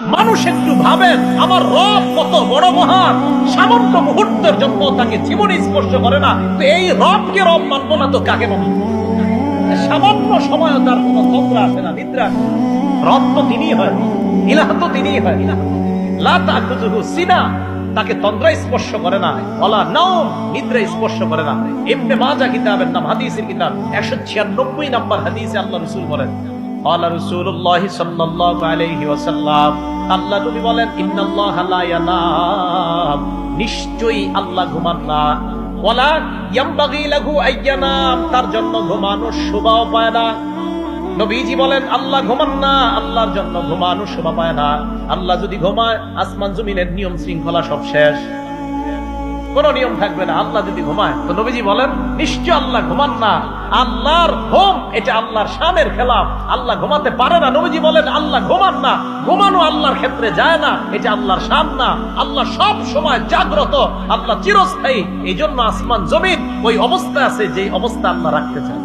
মানুষ একটু ভাবেন আমার রব কত বড় মহান, সামান্য মুহূর্তের জন্য তাকে জীবনে স্পর্শ করে না, তো এই রবকে রব মানবো না তো কাকে মানবো? সামান্য সময় তার কোন তন্দ্রা আসে না, নিদ্রা আসে না। রব তো তিনিই হয়, ইলাহ তো তিনিই হয়। লা তাখুযুহু সিনা, তাকে তন্দ্রা স্পর্শ করে না, ওয়ালা নাওম, নিদ্রা স্পর্শ করে না। ইবনে মাজাহ কিতাবের নাম, হাদিসের কিতাব, 196 নম্বর হাদিসে আল্লাহ রাসূল বলেন, ক্বালা রাসূলুল্লাহ সাল্লাল্লাহু আলাইহি ওয়াসাল্লাম, আল্লাহ নবী বলেন, ইন্নাল্লাহা লা ইয়ানাম, নিশ্চয়ই আল্লাহ ঘুমান না, ওয়ালা ইয়ামবাগি লাহু আইয়ানাম, তার জন্য ঘুমানোর শোভাও পায় না। নবীজি বলেন আল্লাহ ঘুমান না, আল্লাহর জন্য ঘুমানো শোভা পায় না। আল্লাহ যদি ঘুমায়, আসমান জমিনের নিয়ম শৃঙ্খলা সব শেষ, কোন নিয়ম থাকবে না। আল্লাহ যদি ঘুমায়, তো নবীজি বলেন নিশ্চয় আল্লাহ ঘুমান না। আল্লাহর ঘুম এটা আল্লাহর শানের খেলাফ, আল্লাহ ঘুমাতে পারে না। নবীজি বলেন আল্লাহ ঘুমান না, ঘুমানো আল্লাহর ক্ষেত্রে যায় না, এটা আল্লাহর শান না। আল্লাহ সব সময় জাগ্রত, আল্লাহ চিরস্থায়ী। এই জন্য আসমান জমিন ওই অবস্থা আছে যে অবস্থা আল্লাহ রাখতে চান।